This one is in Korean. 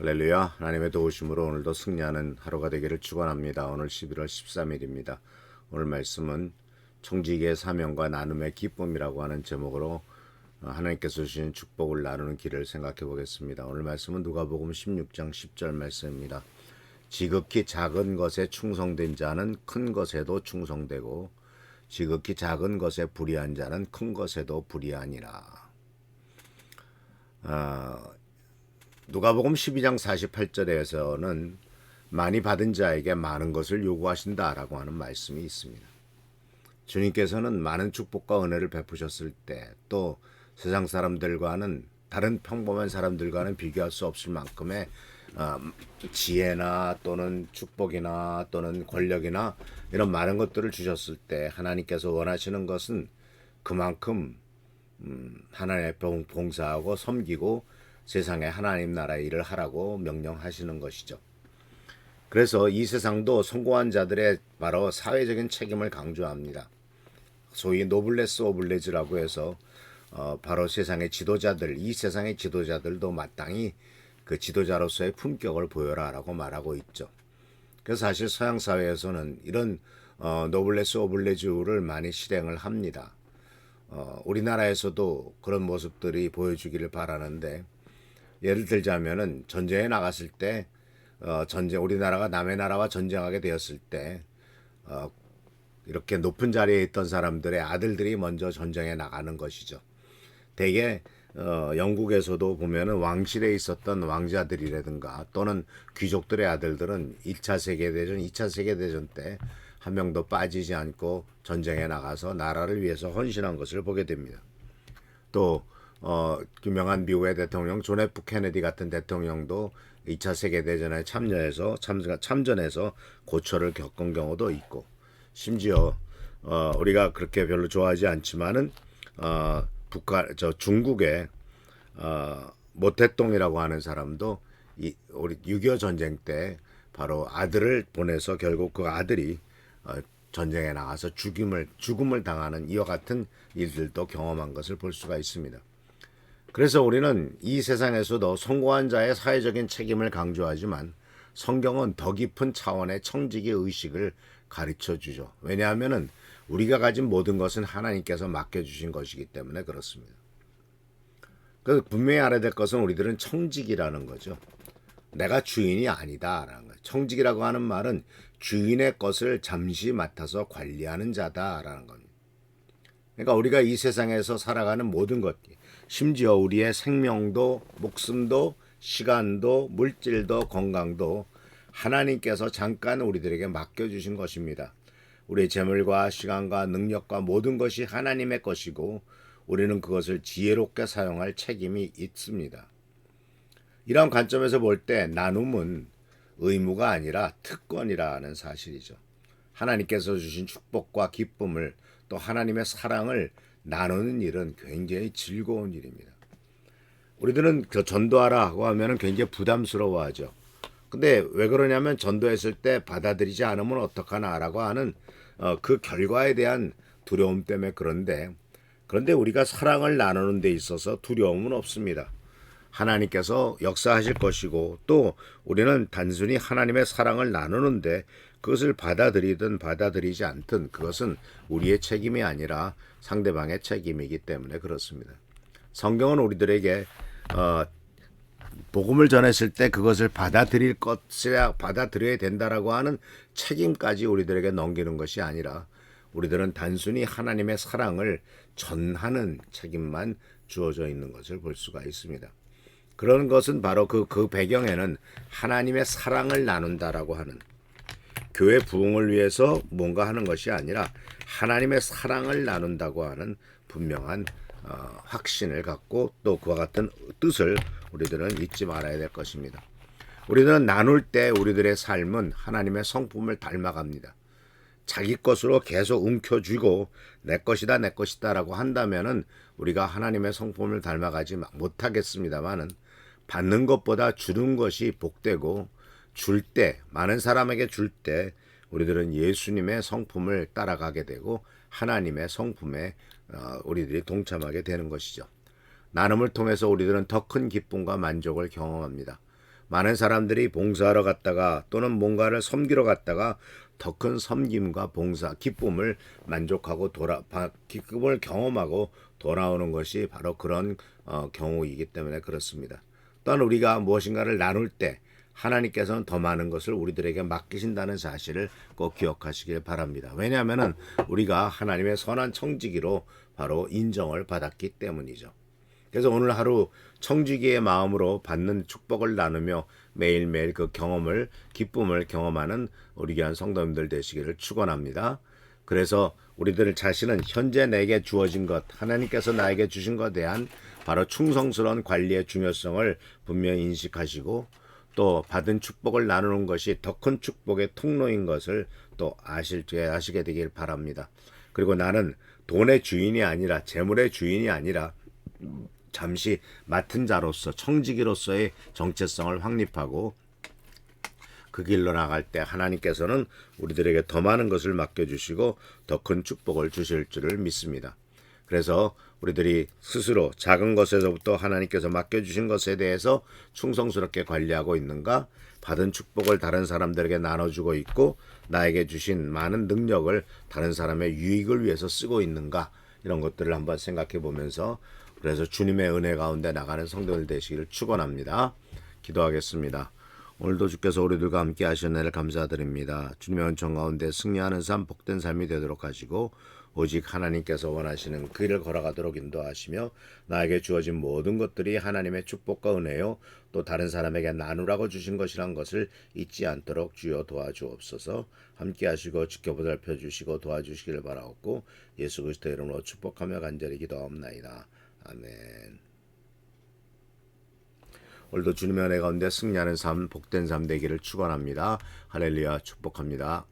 할렐루야. 하나님의 도우심으로 오늘도 승리하는 하루가 되기를 축원합니다. 오늘 11월 13일입니다. 오늘 말씀은 청지기의 사명과 나눔의 기쁨이라고 하는 제목으로 하나님께서 주신 축복을 나누는 길을 생각해 보겠습니다. 오늘 말씀은 누가복음 16장 10절 말씀입니다. 지극히 작은 것에 충성된 자는 큰 것에도 충성되고 지극히 작은 것에 불의한 자는 큰 것에도 불의하니라. 누가복음 12장 48절에서는 많이 받은 자에게 많은 것을 요구하신다라고 하는 말씀이 있습니다. 주님께서는 많은 축복과 은혜를 베푸셨을 때 또 세상 사람들과는 다른 평범한 사람들과는 비교할 수 없을 만큼의 지혜나 또는 축복이나 또는 권력이나 이런 많은 것들을 주셨을 때 하나님께서 원하시는 것은 그만큼 하나님의 봉사하고 섬기고 세상에 하나님 나라의 일을 하라고 명령하시는 것이죠. 그래서 이 세상도 성공한 자들의 바로 사회적인 책임을 강조합니다. 소위 노블레스 오블레즈라고 해서 바로 세상의 지도자들, 이 세상의 지도자들도 마땅히 그 지도자로서의 품격을 보여라라고 말하고 있죠. 그래서 사실 서양 사회에서는 이런 노블레스 오블레즈를 많이 실행을 합니다. 우리나라에서도 그런 모습들이 보여주기를 바라는데, 예를 들자면은 전쟁에 나갔을 때 우리나라가 남의 나라와 전쟁하게 되었을 때 이렇게 높은 자리에 있던 사람들의 아들들이 먼저 전쟁에 나가는 것이죠. 대개 영국에서도 보면은 왕실에 있었던 왕자들이라든가 또는 귀족들의 아들들은 1차 세계대전, 2차 세계대전 때 한 명도 빠지지 않고 전쟁에 나가서 나라를 위해서 헌신한 것을 보게 됩니다. 또 유명한 미국의 대통령 존 F 케네디 같은 대통령도 2차 세계대전에 참전해서 고초를 겪은 경우도 있고, 심지어 우리가 그렇게 별로 좋아하지 않지만은 중국의 모태똥이라고 하는 사람도 우리 6.25 전쟁 때 바로 아들을 보내서 결국 그 아들이 전쟁에 나가서 죽음을 당하는 이와 같은 일들도 경험한 것을 볼 수가 있습니다. 그래서 우리는 이 세상에서도 성공한 자의 사회적인 책임을 강조하지만 성경은 더 깊은 차원의 청지기 의식을 가르쳐 주죠. 왜냐하면 우리가 가진 모든 것은 하나님께서 맡겨주신 것이기 때문에 그렇습니다. 그 분명히 알아야 될 것은 우리들은 청지기라는 거죠. 내가 주인이 아니다라는 거예요. 청지기라고 하는 말은 주인의 것을 잠시 맡아서 관리하는 자다라는 겁니다. 그러니까 우리가 이 세상에서 살아가는 모든 것, 심지어 우리의 생명도, 목숨도, 시간도, 물질도, 건강도 하나님께서 잠깐 우리들에게 맡겨주신 것입니다. 우리의 재물과 시간과 능력과 모든 것이 하나님의 것이고 우리는 그것을 지혜롭게 사용할 책임이 있습니다. 이런 관점에서 볼 때 나눔은 의무가 아니라 특권이라는 사실이죠. 하나님께서 주신 축복과 기쁨을 또 하나님의 사랑을 나누는 일은 굉장히 즐거운 일입니다. 우리들은 전도하라고 하면 굉장히 부담스러워하죠. 근데 왜 그러냐면 전도했을 때 받아들이지 않으면 어떡하나라고 하는 그 결과에 대한 두려움 때문에 그런데 우리가 사랑을 나누는 데 있어서 두려움은 없습니다. 하나님께서 역사하실 것이고 또 우리는 단순히 하나님의 사랑을 나누는데 그것을 받아들이든 받아들이지 않든 그것은 우리의 책임이 아니라 상대방의 책임이기 때문에 그렇습니다. 성경은 우리들에게 복음을 전했을 때 그것을 받아들여야 된다라고 하는 책임까지 우리들에게 넘기는 것이 아니라 우리들은 단순히 하나님의 사랑을 전하는 책임만 주어져 있는 것을 볼 수가 있습니다. 그런 것은 바로 그 배경에는 하나님의 사랑을 나눈다라고 하는, 교회 부흥을 위해서 뭔가 하는 것이 아니라 하나님의 사랑을 나눈다고 하는 분명한 확신을 갖고 또 그와 같은 뜻을 우리들은 잊지 말아야 될 것입니다. 우리들은 나눌 때 우리들의 삶은 하나님의 성품을 닮아갑니다. 자기 것으로 계속 움켜쥐고 내 것이다 내 것이다라고 한다면은 우리가 하나님의 성품을 닮아가지 못하겠습니다만은, 받는 것보다 주는 것이 복되고 줄 때, 많은 사람에게 줄 때 우리들은 예수님의 성품을 따라가게 되고 하나님의 성품에 우리들이 동참하게 되는 것이죠. 나눔을 통해서 우리들은 더 큰 기쁨과 만족을 경험합니다. 많은 사람들이 봉사하러 갔다가 또는 뭔가를 섬기러 갔다가 더 큰 섬김과 봉사, 기쁨을 만족하고 기쁨을 경험하고 돌아오는 것이 바로 그런 경우이기 때문에 그렇습니다. 또한 우리가 무엇인가를 나눌 때 하나님께서는 더 많은 것을 우리들에게 맡기신다는 사실을 꼭 기억하시길 바랍니다. 왜냐하면 우리가 하나님의 선한 청지기로 바로 인정을 받았기 때문이죠. 그래서 오늘 하루 청지기의 마음으로 받는 축복을 나누며 매일매일 그 경험을, 기쁨을 경험하는 우리 귀한 성도님들 되시기를 축원합니다. 그래서 우리들 자신은 현재 내게 주어진 것, 하나님께서 나에게 주신 것에 대한 바로 충성스러운 관리의 중요성을 분명히 인식하시고 또 받은 축복을 나누는 것이 더 큰 축복의 통로인 것을 또 아시게 되길 바랍니다. 그리고 나는 돈의 주인이 아니라 재물의 주인이 아니라 잠시 맡은 자로서 청지기로서의 정체성을 확립하고 그 길로 나갈 때 하나님께서는 우리들에게 더 많은 것을 맡겨주시고 더 큰 축복을 주실 줄을 믿습니다. 그래서 우리들이 스스로 작은 것에서부터 하나님께서 맡겨주신 것에 대해서 충성스럽게 관리하고 있는가, 받은 축복을 다른 사람들에게 나눠주고 있고 나에게 주신 많은 능력을 다른 사람의 유익을 위해서 쓰고 있는가, 이런 것들을 한번 생각해 보면서 그래서 주님의 은혜 가운데 나가는 성도들 되시기를 축원합니다. 기도하겠습니다. 오늘도 주께서 우리들과 함께 하신 은혜를 감사드립니다. 주님의 은총 가운데 승리하는 삶, 복된 삶이 되도록 하시고 오직 하나님께서 원하시는 그 길을 걸어가도록 인도하시며 나에게 주어진 모든 것들이 하나님의 축복과 은혜요 또 다른 사람에게 나누라고 주신 것이란 것을 잊지 않도록 주여 도와주옵소서. 함께 하시고 지켜보살펴 주시고 도와주시기를 바라옵고 예수 그리스도의 이름으로 축복하며 간절히 기도하옵나이다. 아멘. 오늘도 주님의 은혜 가운데 승리하는 삶, 복된 삶 되기를 축원합니다. 할렐루야, 축복합니다.